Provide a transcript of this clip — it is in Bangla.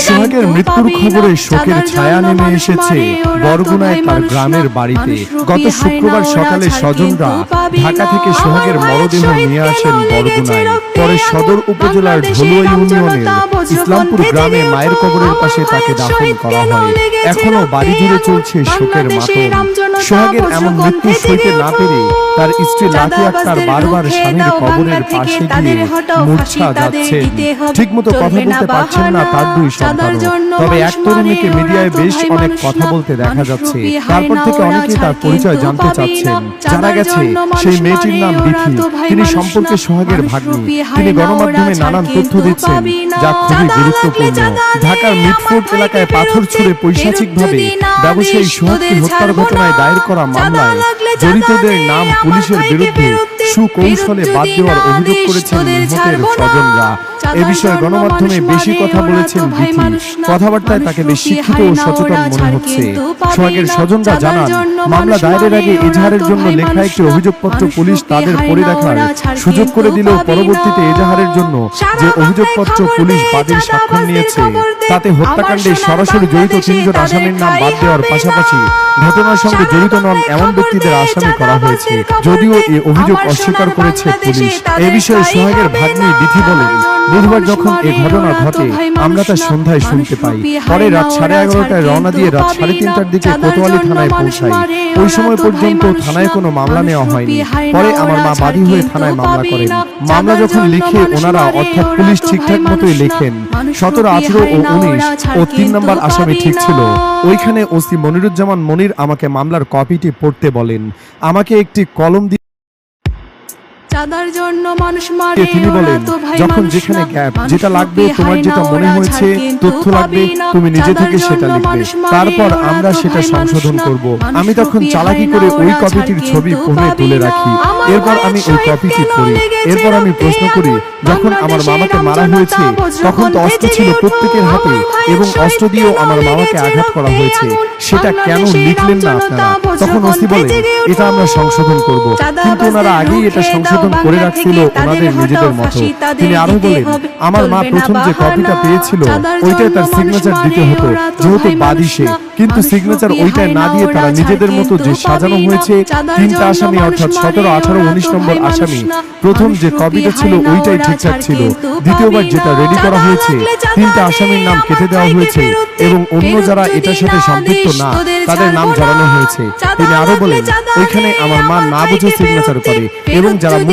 সোহাগের মৃত্যুর খবরে শোকের ছায়া নেমে এসেছে বরগুনায় তার গ্রামের বাড়িতে। গত শুক্রবার সকালে স্বজনরা ঢাকা থেকে সোহাগের মরদেহ নিয়ে আসেন বরগুনায়। পরে সদর উপজেলার ঢলুয়া ইউনিয়নের ইসলামপুর গ্রামে মায়ের কবরের পাশে তাকে দাফন করা হয়। এখনো বাড়ি জুড়ে চলছে শোকের মাতম। সোহাগের এমন মৃত্যু সইতে না পেরে তার স্ত্রী লাকি আক্তার বারবার স্বামীর কবরের পাশে গিয়ে মূর্ছা যাচ্ছেন। ঠিকমতো কথা বলতে পারছেন না তার দুই সন্তান। তবে এক তরুণীকে মিডিয়ায় বেশ অনেক কথা বলতে দেখা যাচ্ছে। তারপর থেকে অনেকেই তার পরিচয় জানতে চাচ্ছেন। জানা গেছে সেই মেয়েটির নাম বিথি। তিনি সম্পর্কে সোহাগের ভাগ্নি। তিনি গণমাধ্যমে নানান তথ্য দিচ্ছেন যা খুবই গুরুত্বপূর্ণ। ঢাকার মিটফোর্ড এলাকায় পাথর ছুঁড়ে পৈশাচিকভাবে ব্যবসায়ী সোহাগকে হত্যার ঘটনায় দায়ের করা মামলায় জড়িতদের নাম পুলিশের বিরুদ্ধে সুকৌশলে বাদ দেওয়ার অভিযোগ করেছেন নিহতের স্বজনরা। এ বিষয়ে গণমাধ্যমে বেশি কথা বলেছেন বিথি। কথাবার্তায় তাকে বেশ শিক্ষিত ও সচেতন মনে হচ্ছে। সোহাগের স্বজনরা জানান, মামলা দায়েরের আগে এজাহারের জন্য লেখা একটি অভিযোগপত্র পুলিশ তাদের পড়ে দেখার সুযোগ করে দিলেও পরবর্তীতে এজাহারের জন্য যে অভিযোগপত্র পুলিশ বাদীর স্বাক্ষর নিয়েছে তাতে হত্যাকাণ্ডে সরাসরি জড়িত ৩ জন আসামির নাম বাদ দেওয়ার পাশাপাশি ঘটনার সঙ্গে জড়িত নন এমন ব্যক্তিদের আসামি করা হয়েছে। যদিও এই অভিযোগ অস্বীকার করেছে পুলিশ। এ বিষয়ে সোহাগের ভাগ্নি বিথি বলেন, বুধবার যখন এই ঘটনা ঘটে আমরা তা সন্ধ্যায় শুনতে পাই। পরে রাত 11:30টায় রওনা দিয়ে রাত 3:30টার দিকে কোতোয়ালি থানায় পৌঁছাই। ওই সময় পর্যন্ত থানায় কোনো মামলা নেওয়া হয়নি। পরে আমার মা বাদী হয়ে থানায় মামলা করেন। মামলা যখন লিখে ওনারা অর্থাৎ পুলিশ ঠিকঠাক মতোই লেখেন। 17, 18 ও 19 ও 3 নম্বর আসামি ঠিক ছিল। ওইখানে ওসি মনিরুজ্জামান মনির আমাকে মামলার কপিটি পড়তে বলেন। আমাকে একটি কলম দিয়ে তিনি বলেন, যখন যেখানে গ্যাপ যেটা লাগবে, তোমার যেটা মনে হয়েছে তথ্য লাগবে, তুমি নিজে থেকে সেটা লিখবে, তারপর আমরা সেটা সংশোধন করব। আমি তখন চালাকি করে ওই কপিটির ছবি ফোনে তুলে রাখি। এরপর আমি ওই কপিটি পড়ি। এরপর আমি প্রশ্ন করি, যখন আমার মামাকে মারা হয়েছে তখন তো অস্ত্র ছিল প্রত্যেকের হাতে এবং অস্ত্র দিয়েও আমার মামাকে আঘাত করা হয়েছে, সেটা কেন লিখলেন না আপনারা? তখন ওসি বলেন, এটা আমরা সংশোধন করব। কিন্তু ওনারা আগেই এটা সংশোধন করে রাখছিল ওনাদের নিজেদের মতো। তিনি আরো বলেন, আমার মা প্রথম যে কপিটা পেয়েছিল ওইটাই তার সিগনেচার দিতে হতো, যেহেতু বাদী সে। কিন্তু সিগনেচার ওইটাই না দিয়ে তারা নিজেদের মতো যে সাজানো হয়েছে 3টা আসামি অর্থাৎ 17, 18, 19 নম্বর আসামি, প্রথম যে কপিটা ছিল ওইটাই ঠিকঠাক ছিল। দ্বিতীয়বার যেটা রেডি করা হয়েছে 3টা আসামির নাম কেটে দেওয়া হয়েছে এবং অন্য যারা এটার সাথে সম্পৃক্ত না তাদের নাম জড়ানো হয়েছে। তিনি আরো বলেন, ওইখানে আমার মা না বুঝে সিগনেচার করে এবং যারা